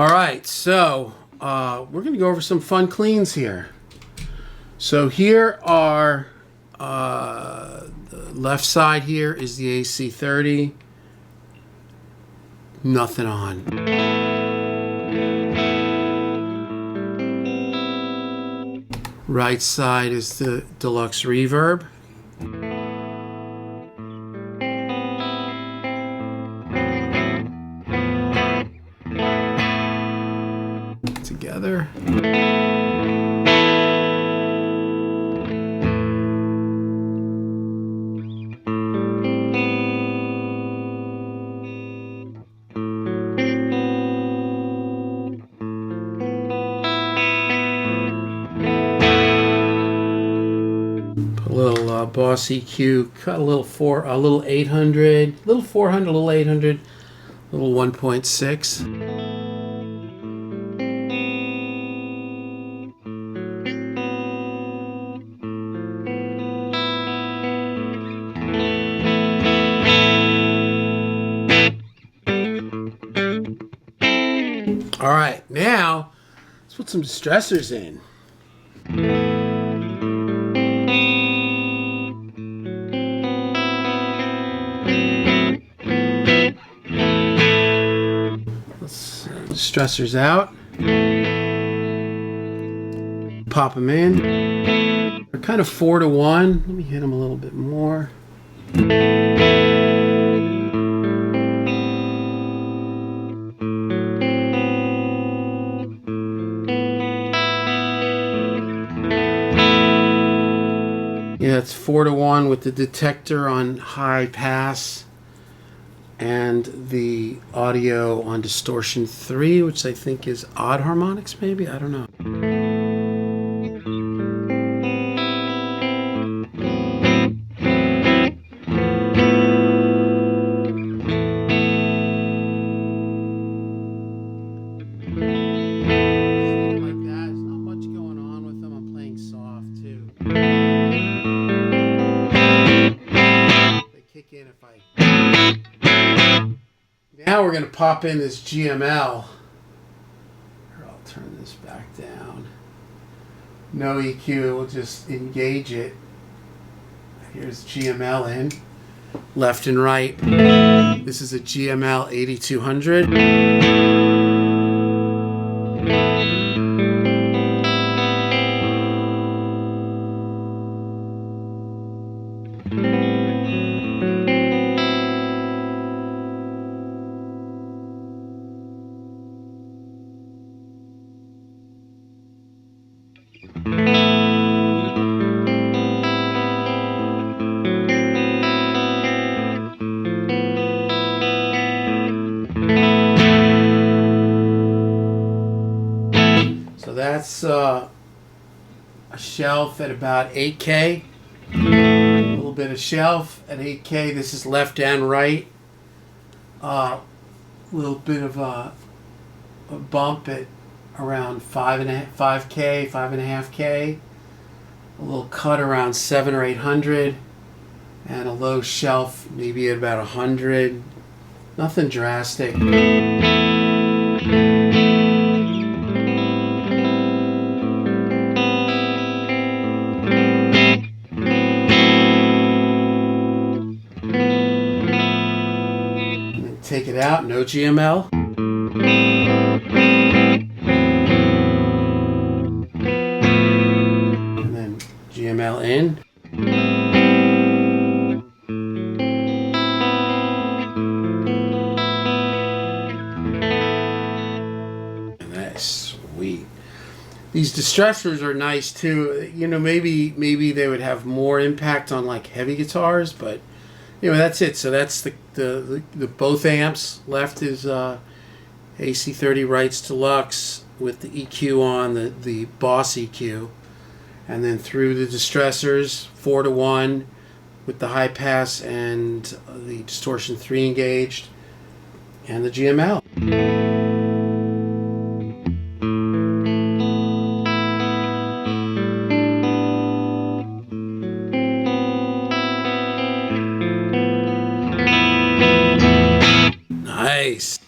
All right, so we're going to go over some fun cleans here. So here are the left side here is the AC30. Nothing on. Right side is the deluxe reverb. Together. Put a little Boss EQ, cut a little 800, little 400, little 800, little 1.6. All right, now let's put some distressors in. Let's distressors out. Pop them in. They're kind of 4-to-1. Let me hit them a little bit more. Yeah, it's 4-to-1 with the detector on high pass and the audio on distortion 3, which I think is odd harmonics, maybe? I don't know. Like that. There's not much going on with them. I'm playing soft too. They kick in if I... Now we're going to pop in this GML. Here, I'll turn this back down. No EQ, we'll just engage it. Here's GML in, left and right. This is a GML 8200. So that's a shelf at about 8K. A little bit of shelf at 8K. This is left and right. A little bit of a bump at around 5K, 5.5K. A little cut around 700 or 800. And a low shelf maybe at about 100. Nothing drastic. Take it out, no GML. And then GML in. And that's sweet. These distressors are nice too. You know, maybe they would have more impact on like heavy guitars, but anyway, that's it. So that's the both amps. Left is AC30 Rights Deluxe with the EQ on, the Boss EQ. And then through the distressors, 4-to-1 with the high pass and the distortion 3 engaged. And the GML. Nice.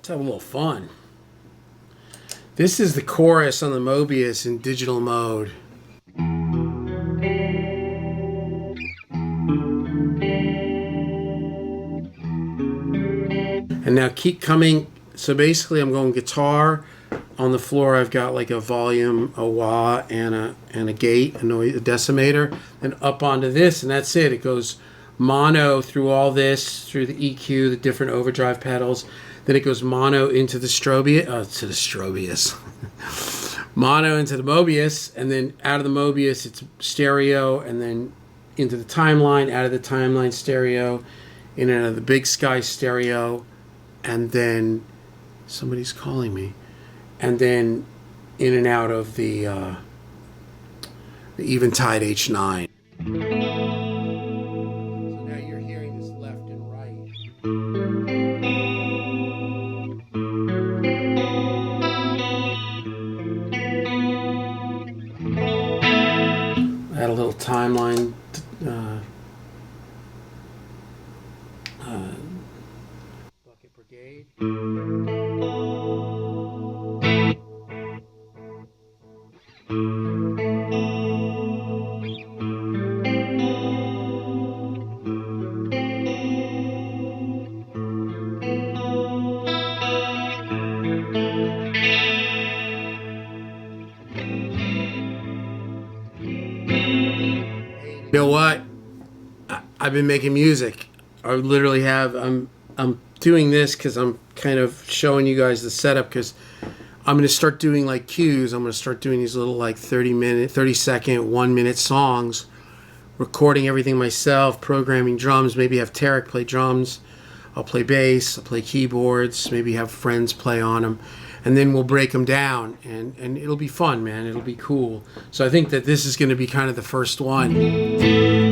Let's have a little fun. This is the chorus on the Mobius in digital mode. And now keep coming. So basically I'm going guitar. On the floor I've got like a volume, a wah, and a gate, a decimator. And up onto this, and that's it. It goes mono through all this, through the EQ, the different overdrive pedals. Then it goes mono into the Strobius. Mono into the Mobius, and then out of the Mobius it's stereo, and then into the timeline, out of the timeline stereo, in and out of the Big Sky stereo, and then somebody's calling me, and then in and out of the Eventide H9. So now you're hearing this left and right. Add a little timeline. Bucket Brigade. You know what? I've been making music. I literally have. I'm doing this because I'm kind of showing you guys the setup, because I'm going to start doing like cues. I'm going to start doing these little like 30 second, 1 minute songs, recording everything myself, programming drums, maybe have Tarek play drums. I'll play bass, I'll play keyboards, maybe have friends play on them. And then we'll break them down, and it'll be fun, man. It'll be cool. So I think that this is going to be kind of the first one.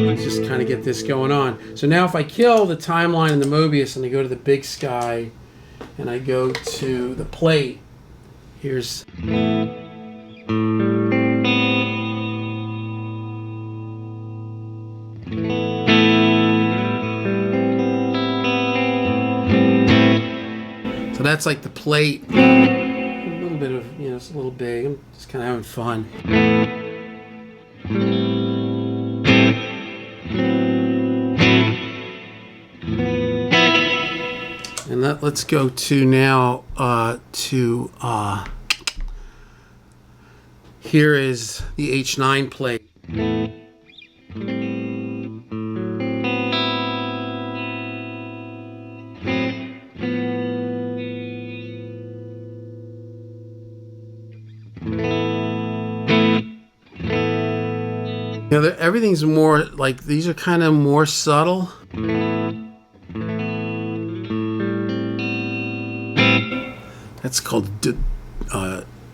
Let's just kind of get this going on. So now if I kill the timeline and the Mobius and I go to the Big Sky and I go to the plate, here's... So that's like the plate. A little bit of, you know, it's a little big. I'm just kind of having fun. And let's go to now here is the H9 plate. You know, everything's more like, these are kind of more subtle. That's called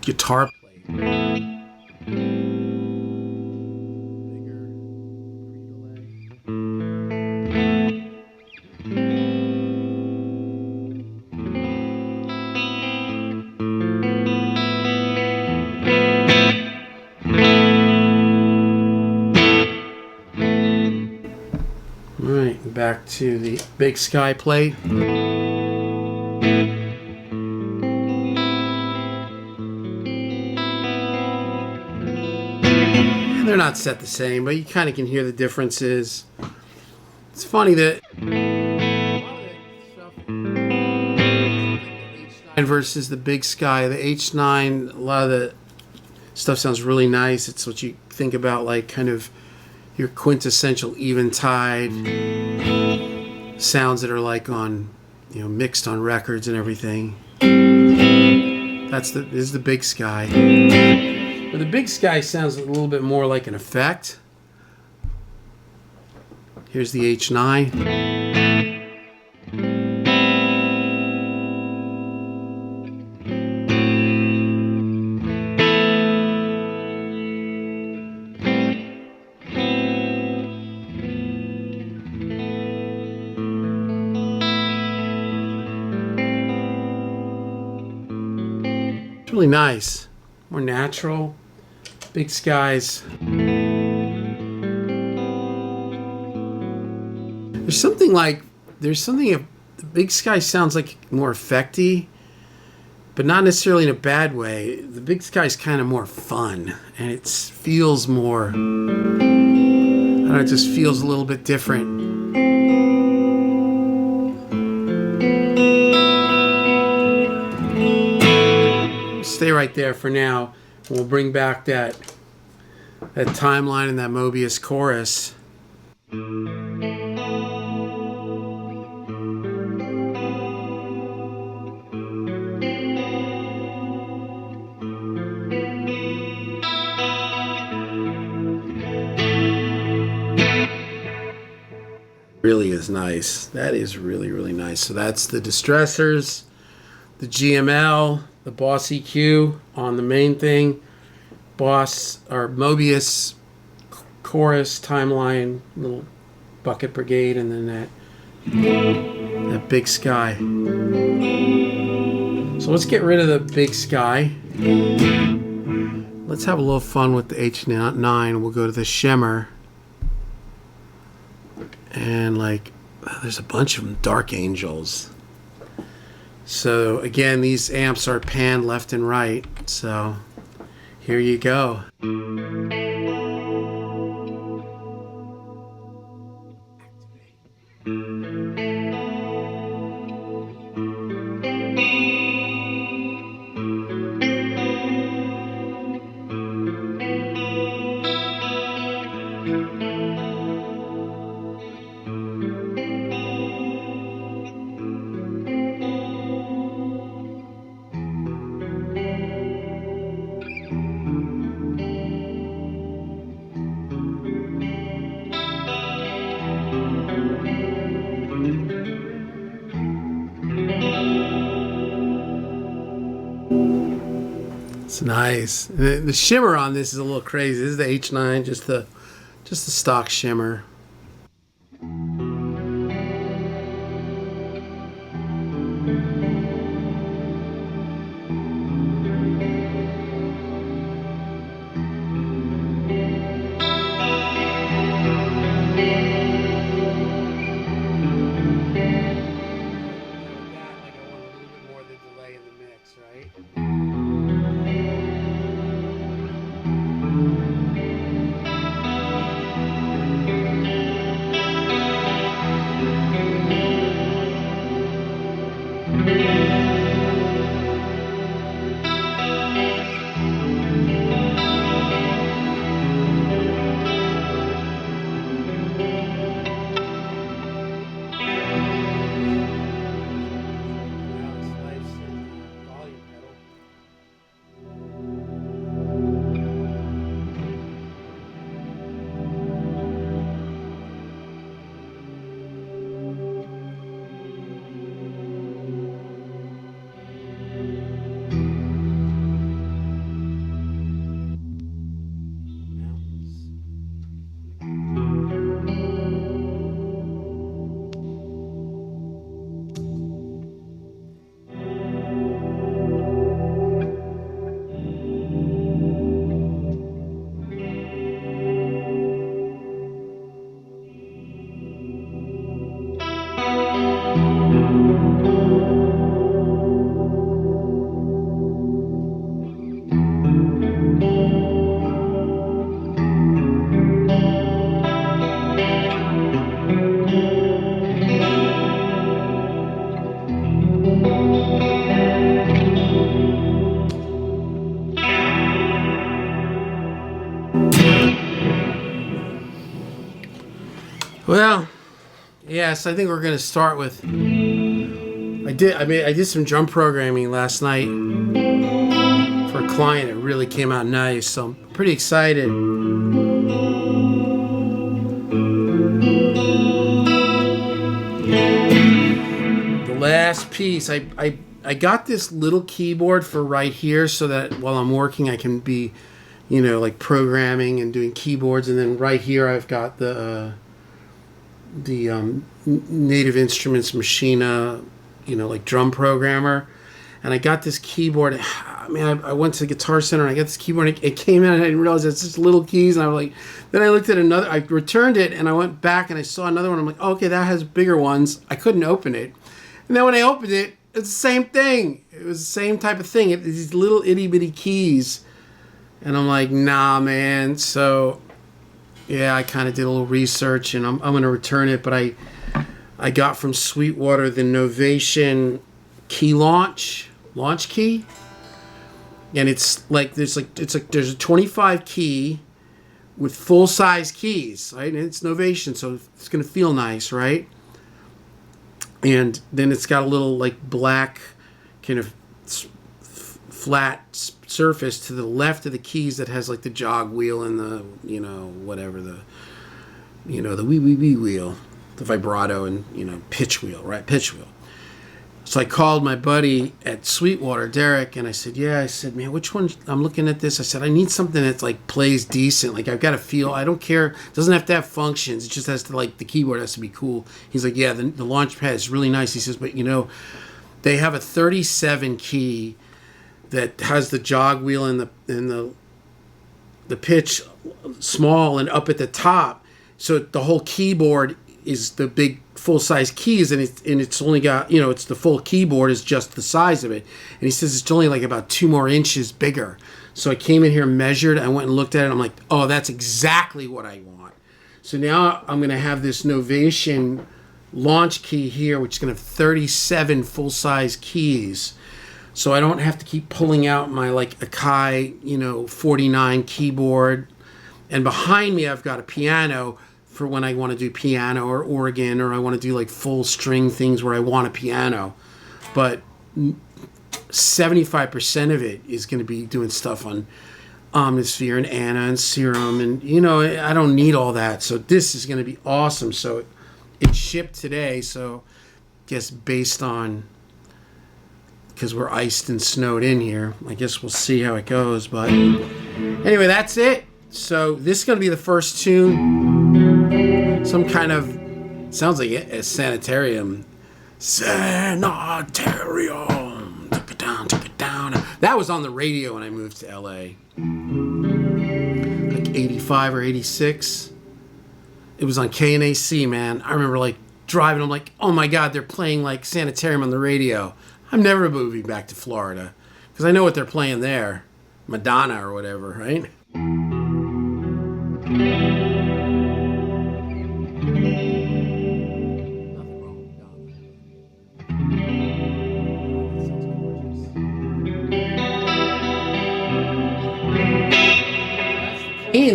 guitar play. Alright, back to the Big Sky plate. They're not set the same, but you kind of can hear the differences. It's funny that H9 versus the Big Sky. The H9, a lot of the stuff sounds really nice. It's what you think about, like kind of your quintessential Eventide sounds that are like on, you know, mixed on records and everything. This is the Big Sky. But the Big Sky sounds a little bit more like an effect. Here's the H9. It's really nice. More natural. Big Skies. There's something the Big Sky sounds like more effecty, but not necessarily in a bad way. The Big Sky's kind of more fun, and it feels more, I don't know, it just feels a little bit different. Stay right there for now. We'll bring back that timeline and that Mobius chorus. Really is nice. That is really, really nice. So that's the Distressors, the GML, the Boss EQ on the main thing, Boss or Mobius chorus, timeline, little bucket brigade, and then that Big Sky. So let's get rid of the Big Sky. Let's have a little fun with the H9. We'll go to the Shimmer. And like, there's a bunch of them, Dark Angels. So again, these amps are panned left and right. So here you go. It's nice. The shimmer on this is a little crazy. This is the H9, just the stock shimmer. Well, yes, I think we're going to start with. I did some drum programming last night for a client. It really came out nice, so I'm pretty excited. The last piece, I got this little keyboard for right here so that while I'm working I can be, like programming and doing keyboards, and then right here I've got the Native Instruments Machina, like drum programmer, and I got this keyboard. I went to the Guitar Center and I got this keyboard, and it came in and I didn't realize it's just little keys, and I was like, then I looked at another, I returned it and I went back and I saw another one. I'm like, oh, okay, that has bigger ones. I couldn't open it, and then when I opened it, It's the same thing. It was the same type of thing. These little itty bitty keys. And I'm like, nah, man. So, yeah, I kind of did a little research, and I'm going to return it. But I got from Sweetwater the Novation key launch key. And it's like there's a 25 key with full size keys, right? And it's Novation, so it's going to feel nice, right? And then it's got a little like black kind of flat surface to the left of the keys that has like the jog wheel and the, whatever, the wee wheel, the vibrato and, pitch wheel, right? Pitch wheel. So I called my buddy at Sweetwater, Derek, and I said, man, which one? I'm looking at this. I said, I need something that like plays decent. Like I've got to feel, I don't care. It doesn't have to have functions. It just has to, like, the keyboard has to be cool. He's like, yeah, the launch pad is really nice. He says, but they have a 37 key that has the jog wheel and the pitch small and up at the top. So the whole keyboard is the big full-size keys, and it's only got, it's the full keyboard is just the size of it. And he says it's only like about 2 more inches bigger. So I came in here and measured. I went and looked at it. And I'm like, oh, that's exactly what I want. So now I'm going to have this Novation launch key here, which is going to have 37 full-size keys. So I don't have to keep pulling out my like Akai, 49 keyboard. And behind me, I've got a piano for when I want to do piano or organ, or I want to do like full string things where I want a piano. But 75% of it is going to be doing stuff on Omnisphere and Anna and Serum, and I don't need all that. So this is going to be awesome. So it shipped today. So I guess based on, because we're iced and snowed in here, I guess we'll see how it goes. But anyway, that's it. So this is going to be the first tune. Some kind of, sounds like a sanitarium. Sanitarium. Take it down, take it down. That was on the radio when I moved to LA. Like 85 or 86. It was on KNAC, man. I remember like driving, I'm like, oh my God, they're playing like Sanitarium on the radio. I'm never moving back to Florida because I know what they're playing there. Madonna or whatever, right?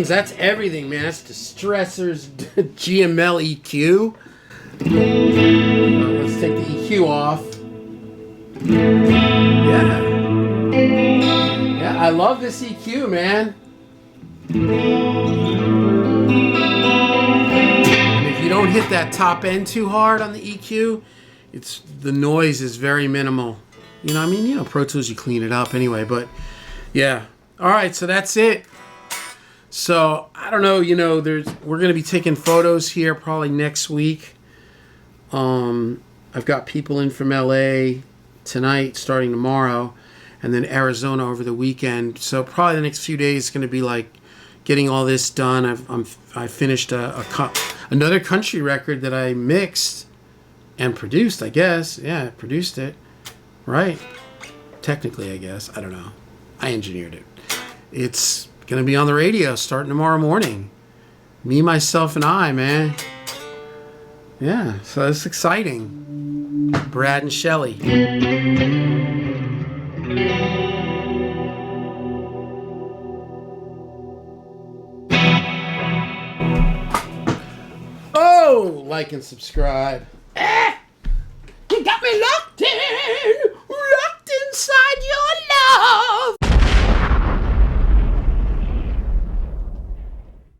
That's everything, man. That's Distressors GML EQ. Let's take the EQ off. Yeah, I love this EQ, man. And if you don't hit that top end too hard on the EQ, the noise is very minimal. Pro Tools, you clean it up anyway, but yeah. All right, so that's it. So, I don't know, we're going to be taking photos here probably next week. I've got people in from LA tonight, starting tomorrow, and then Arizona over the weekend. So, probably the next few days is going to be like getting all this done. I finished another country record that I mixed and produced, I guess. Yeah, I produced it. Right. Technically, I guess. I don't know. I engineered it. It's going to be on the radio starting tomorrow morning. Me, myself, and I, man. Yeah, so it's exciting. Brad and Shelley. Oh, like and subscribe. You got me locked in.